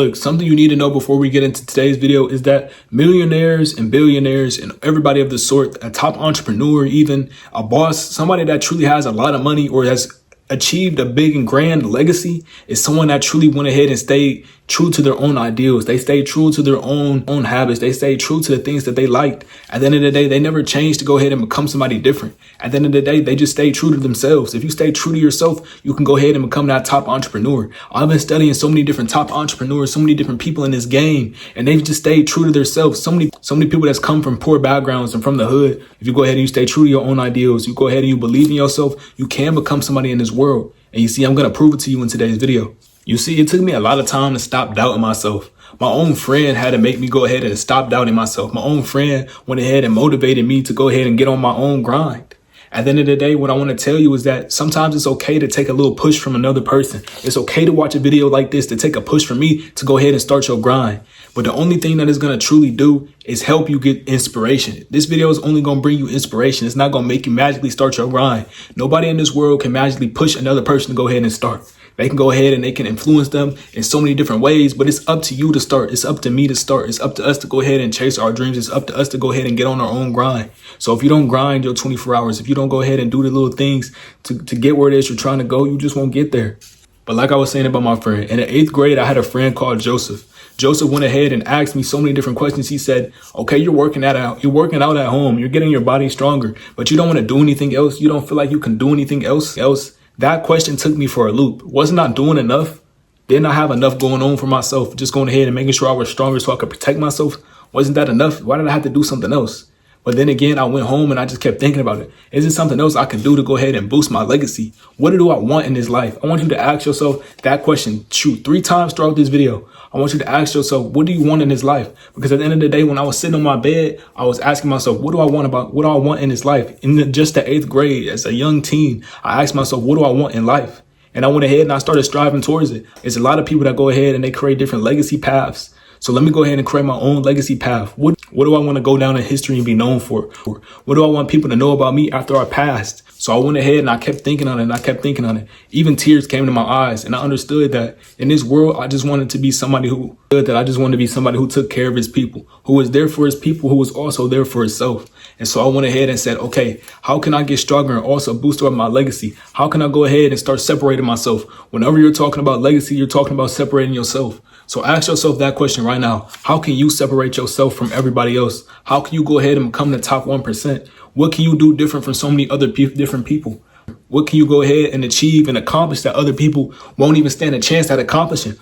Look, something you need to know before we get into today's video is that millionaires and billionaires and everybody of the sort, a top entrepreneur, even a boss, somebody that truly has a lot of money or has achieved a big and grand legacy is someone that truly went ahead and stayed true to their own ideals. They stayed true to their own habits. They stayed true to the things that they liked. At the end of the day, they never changed to go ahead and become somebody different. At the end of the day, they just stayed true to themselves. If you stay true to yourself, you can go ahead and become that top entrepreneur. I've been studying so many different top entrepreneurs, so many different people in this game, and they've just stayed true to themselves. So many people that's come from poor backgrounds and from the hood. If you go ahead and you stay true to your own ideals, you go ahead and you believe in yourself, you can become somebody in this world. And you see, I'm going to prove it to you in today's video. You see, it took me a lot of time to stop doubting myself. My own friend had to make me go ahead and stop doubting myself. My own friend went ahead and motivated me to go ahead and get on my own grind. At the end of the day, what I want to tell you is that sometimes it's okay to take a little push from another person. It's okay to watch a video like this, to take a push from me to go ahead and start your grind. But the only thing that is going to truly do is help you get inspiration. This video is only going to bring you inspiration. It's not going to make you magically start your grind. Nobody in this world can magically push another person to go ahead and start. They can go ahead and they can influence them in so many different ways, but it's up to you to start. It's up to me to start. It's up to us to go ahead and chase our dreams. It's up to us to go ahead and get on our own grind. So if you don't grind your 24 hours, if you don't go ahead and do the little things to get where it is you're trying to go, you just won't get there. But like I was saying about my friend, in the 8th grade, I had a friend called Joseph. Joseph went ahead and asked me so many different questions. He said, okay, you're working out at home. You're getting your body stronger, but you don't want to do anything else. You don't feel like you can do anything else. That question took me for a loop. Wasn't I doing enough? Didn't I have enough going on for myself? Just going ahead and making sure I was stronger so I could protect myself. Wasn't that enough? Why did I have to do something else? But then again, I went home and I just kept thinking about it. Is there something else I can do to go ahead and boost my legacy? What do I want in this life? I want you to ask yourself that question. Shoot, 3 times throughout this video. I want you to ask yourself, what do you want in this life? Because at the end of the day, when I was sitting on my bed, I was asking myself, what do I want in this life? In just the 8th grade, as a young teen, I asked myself, what do I want in life? And I went ahead and I started striving towards it. There's a lot of people that go ahead and they create different legacy paths. So let me go ahead and create my own legacy path. What do I want to go down in history and be known for? What do I want people to know about me after I passed? So I went ahead and I kept thinking on it. Even tears came to my eyes, and I understood that in this world, I just wanted to be somebody who took care of his people, who was there for his people, who was also there for himself. And so I went ahead and said, okay, how can I get stronger and also boost up my legacy? How can I go ahead and start separating myself? Whenever you're talking about legacy, you're talking about separating yourself. So ask yourself that question right now. How can you separate yourself from everybody else? How can you go ahead and become the top 1%? What can you do different from so many other different people? What can you go ahead and achieve and accomplish that other people won't even stand a chance at accomplishing?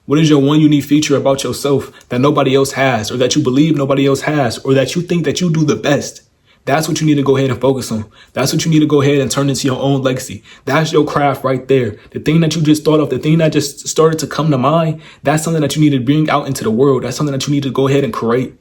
What is your one unique feature about yourself that nobody else has, or that you believe nobody else has, or that you think that you do the best? That's what you need to go ahead and focus on. That's what you need to go ahead and turn into your own legacy. That's your craft right there. The thing that you just thought of, the thing that just started to come to mind, that's something that you need to bring out into the world. That's something that you need to go ahead and create.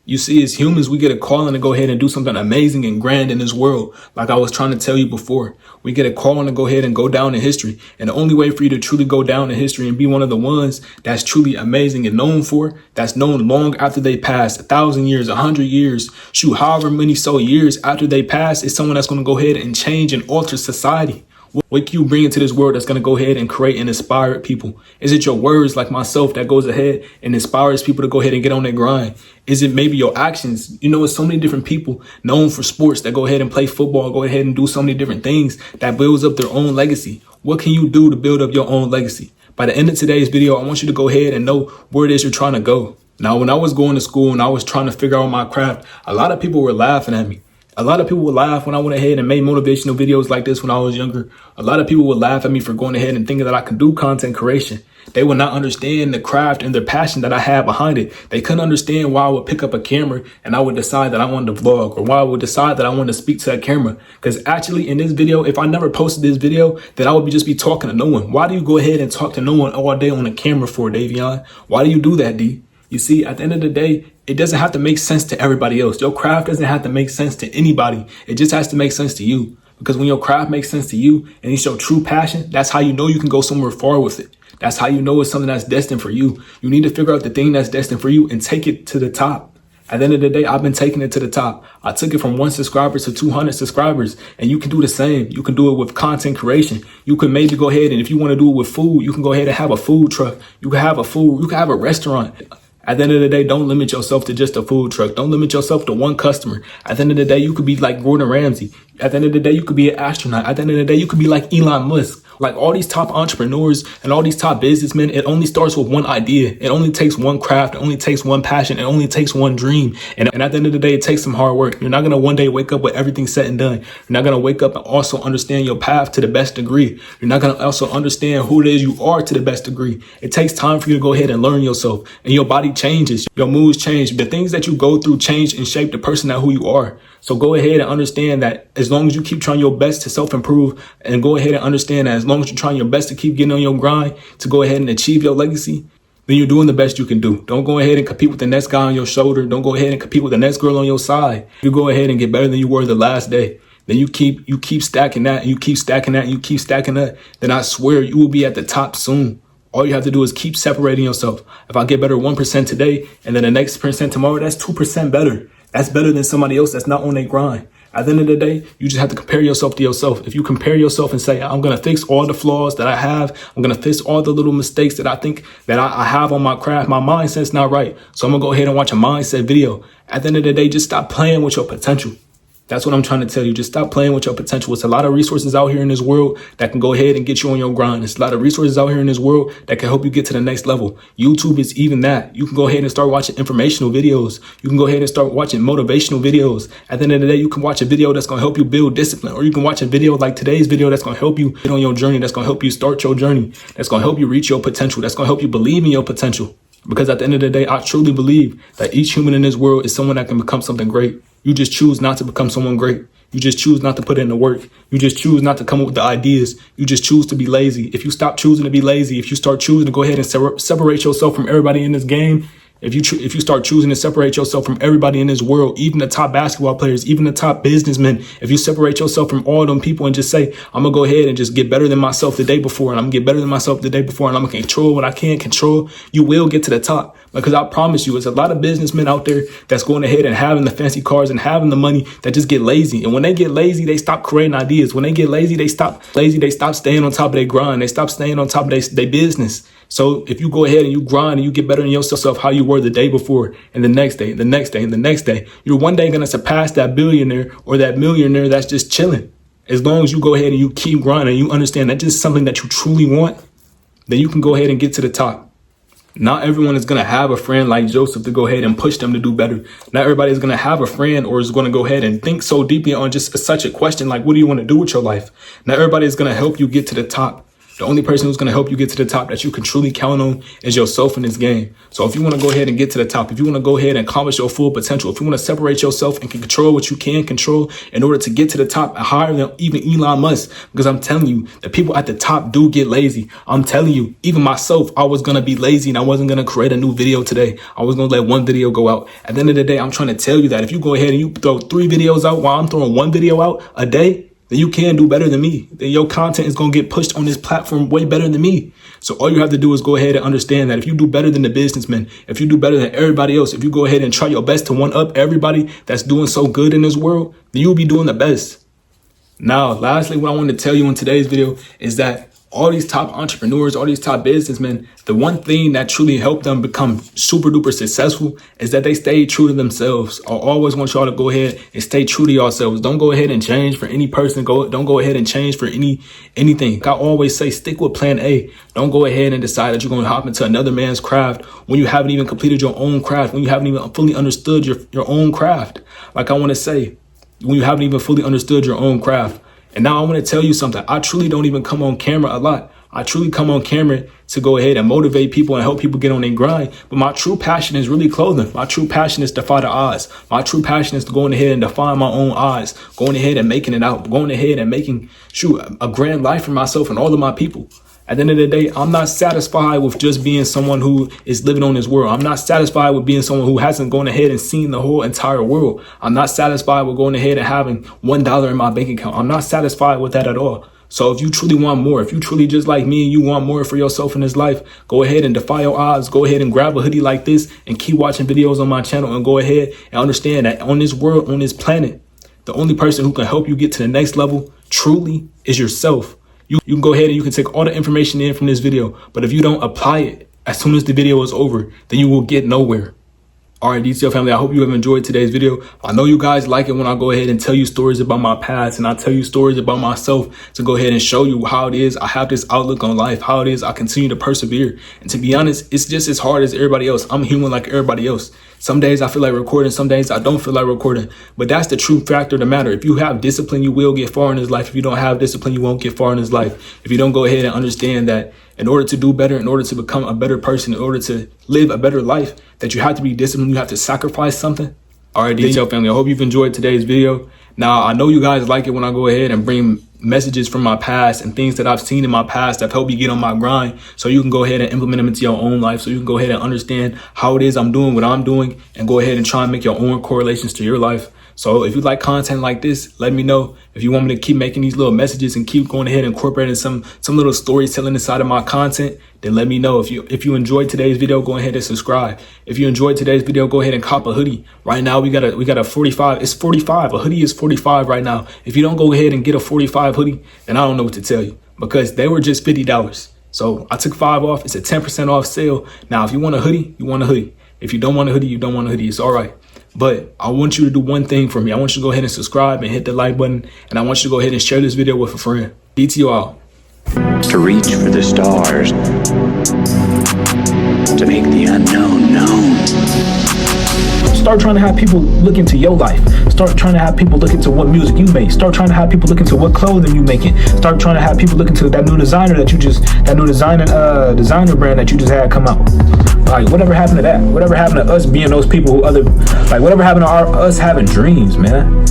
You see, as humans, we get a calling to go ahead and do something amazing and grand in this world. Like I was trying to tell you before, we get a calling to go ahead and go down in history. And the only way for you to truly go down in history and be one of the ones that's truly amazing and known for, that's known long after they pass, 1,000 years, 100 years, shoot, however many years after they pass, is someone that's going to go ahead and change and alter society. What can you bring into this world that's going to go ahead and create and inspire people? Is it your words like myself that goes ahead and inspires people to go ahead and get on their grind? Is it maybe your actions? You know, it's so many different people known for sports that go ahead and play football, go ahead and do so many different things that builds up their own legacy. What can you do to build up your own legacy? By the end of today's video, I want you to go ahead and know where it is you're trying to go. Now, when I was going to school and I was trying to figure out my craft, a lot of people were laughing at me. A lot of people would laugh when I went ahead and made motivational videos like this when I was younger. A lot of people would laugh at me for going ahead and thinking that I could do content creation. They would not understand the craft and the passion that I had behind it. They couldn't understand why I would pick up a camera and I would decide that I wanted to vlog, or why I would decide that I wanted to speak to that camera. Because actually in this video, if I never posted this video, then I would just be talking to no one. Why do you go ahead and talk to no one all day on a camera for, Davion? Why do you do that, D? You see, at the end of the day, it doesn't have to make sense to everybody else. Your craft doesn't have to make sense to anybody. It just has to make sense to you. Because when your craft makes sense to you and you show true passion, that's how you know you can go somewhere far with it. That's how you know it's something that's destined for you. You need to figure out the thing that's destined for you and take it to the top. At the end of the day, I've been taking it to the top. I took it from 1 subscriber to 200 subscribers, and you can do the same. You can do it with content creation. You can maybe go ahead and if you want to do it with food, you can go ahead and have a food truck. You can have you can have a restaurant. At the end of the day, don't limit yourself to just a food truck. Don't limit yourself to one customer. At the end of the day, you could be like Gordon Ramsay. At the end of the day, you could be an astronaut. At the end of the day, you could be like Elon Musk. Like all these top entrepreneurs and all these top businessmen, it only starts with one idea. It only takes one craft. It only takes one passion. It only takes one dream. And at the end of the day, it takes some hard work. You're not going to one day wake up with everything set and done. You're not going to wake up and also understand your path to the best degree. You're not going to also understand who it is you are to the best degree. It takes time for you to go ahead and learn yourself, and your body changes. Your moods change. The things that you go through change and shape the person that who you are. So go ahead and understand that as long as you keep trying your best to self-improve, and go ahead and understand that as long as you're trying your best to keep getting on your grind to go ahead and achieve your legacy, then you're doing the best you can do. Don't go ahead and compete with the next guy on your shoulder. Don't go ahead and compete with the next girl on your side. You go ahead and get better than you were the last day. Then you keep stacking that, and you keep stacking that, and you keep stacking that. Then I swear you will be at the top soon. All you have to do is keep separating yourself. If I get better 1% today, and then the next percent tomorrow, that's 2% better. That's better than somebody else that's not on their grind. At the end of the day, you just have to compare yourself to yourself. If you compare yourself and say, I'm going to fix all the flaws that I have, I'm going to fix all the little mistakes that I think that I have on my craft, my mindset's not right, so I'm going to go ahead and watch a mindset video. At the end of the day, just stop playing with your potential. That's what I'm trying to tell you. Just stop playing with your potential. It's a lot of resources out here in this world that can go ahead and get you on your grind. It's a lot of resources out here in this world that can help you get to the next level. YouTube is even that. You can go ahead and start watching informational videos. You can go ahead and start watching motivational videos. At the end of the day, you can watch a video that's going to help you build discipline, or you can watch a video like today's video that's going to help you get on your journey, that's going to help you start your journey, that's going to help you reach your potential, that's going to help you believe in your potential. Because at the end of the day, I truly believe that each human in this world is someone that can become something great. You just choose not to become someone great. You just choose not to put in the work. You just choose not to come up with the ideas. You just choose to be lazy. If you stop choosing to be lazy, if you start choosing to go ahead and separate yourself from everybody in this game, if you start choosing to separate yourself from everybody in this world, even the top basketball players, even the top businessmen, if you separate yourself from all them people and just say, I'm going to go ahead and just get better than myself the day before, and I'm going to get better than myself the day before, and I'm going to control what I can't control, you will get to the top. Because I promise you, there's a lot of businessmen out there that's going ahead and having the fancy cars and having the money that just get lazy. And when they get lazy, they stop creating ideas. When they get lazy, they stop staying on top of their grind. They stop staying on top of their business. So if you go ahead and you grind and you get better than yourself how you were the day before, and the next day, and the next day, and the next day, you're one day going to surpass that billionaire or that millionaire that's just chilling. As long as you go ahead and you keep grinding, you understand that this is something that you truly want, then you can go ahead and get to the top. Not everyone is going to have a friend like Joseph to go ahead and push them to do better. Not everybody is going to have a friend or is going to go ahead and think so deeply on just such a question like, what do you want to do with your life? Not everybody is going to help you get to the top. The only person who's going to help you get to the top that you can truly count on is yourself in this game. So if you want to go ahead and get to the top, if you want to go ahead and accomplish your full potential, if you want to separate yourself and can control what you can control in order to get to the top higher than even Elon Musk, because I'm telling you, the people at the top do get lazy. I'm telling you, even myself, I was going to be lazy and I wasn't going to create a new video today. I was going to let one video go out. At the end of the day, I'm trying to tell you that if you go ahead and you throw 3 videos out while I'm throwing 1 video out a day, then you can do better than me. Then your content is going to get pushed on this platform way better than me. So all you have to do is go ahead and understand that if you do better than the businessmen, if you do better than everybody else, if you go ahead and try your best to one up everybody that's doing so good in this world, then you'll be doing the best. Now, lastly, what I want to tell you in today's video is that all these top entrepreneurs, all these top businessmen, the one thing that truly helped them become super duper successful is that they stay true to themselves. I always want y'all to go ahead and stay true to yourselves. Don't go ahead and change for any person. Don't go ahead and change for anything. I always say stick with plan A. Don't go ahead and decide that you're going to hop into another man's craft when you haven't even completed your own craft, when you haven't even fully understood your own craft. Like I want to say, when you haven't even fully understood your own craft. And now I want to tell you something. I truly don't even come on camera a lot. I truly come on camera to go ahead and motivate people and help people get on their grind. But my true passion is really clothing. My true passion is to defy the odds. My true passion is to going ahead and define my own odds, going ahead and making it out, going ahead and making a grand life for myself and all of my people. At the end of the day, I'm not satisfied with just being someone who is living on this world. I'm not satisfied with being someone who hasn't gone ahead and seen the whole entire world. I'm not satisfied with going ahead and having $1 in my bank account. I'm not satisfied with that at all. So if you truly want more, if you truly just like me and you want more for yourself in this life, go ahead and defy your odds. Go ahead and grab a hoodie like this and keep watching videos on my channel, and go ahead and understand that on this world, on this planet, the only person who can help you get to the next level truly is yourself. You can go ahead and you can take all the information in from this video, but if you don't apply it as soon as the video is over, then you will get nowhere. All right, DTL family, I hope you have enjoyed today's video. I know you guys like it when I go ahead and tell you stories about my past, and I tell you stories about myself to go ahead and show you how it is I have this outlook on life, how it is I continue to persevere. And to be honest, it's just as hard as everybody else. I'm human like everybody else. Some days I feel like recording, some days I don't feel like recording. But that's the true factor of the matter. If you have discipline, you will get far in this life. If you don't have discipline, you won't get far in this life. If you don't go ahead and understand that in order to do better, in order to become a better person, in order to live a better life, that you have to be disciplined, you have to sacrifice something. All right, DTL family, I hope you've enjoyed today's video. Now, I know you guys like it when I go ahead and bring messages from my past and things that I've seen in my past that help you get on my grind, so you can go ahead and implement them into your own life, so you can go ahead and understand how it is I'm doing what I'm doing, and go ahead and try and make your own correlations to your life. So if you like content like this, let me know. If you want me to keep making these little messages and keep going ahead and incorporating some little storytelling inside of my content, then let me know. If you enjoyed today's video, go ahead and subscribe. If you enjoyed today's video, go ahead and cop a hoodie. Right now we got a 45. It's 45. A hoodie is 45 right now. If you don't go ahead and get a 45 hoodie, then I don't know what to tell you, because they were just $50. So I took 5 off. It's a 10% off sale. Now, if you want a hoodie, you want a hoodie. If you don't want a hoodie, you don't want a hoodie. It's all right. But I want you to do one thing for me. I want you to go ahead and subscribe and hit the like button. And I want you to go ahead and share this video with a friend. DTO out. To reach for the stars, to make the unknown known. Start trying to have people look into your life. Start trying to have people look into what music you make. Start trying to have people look into what clothing you making. Start trying to have people look into that new designer designer brand that you just had come out. Like, whatever happened to that? Whatever happened to us being those people who whatever happened to us having dreams, man?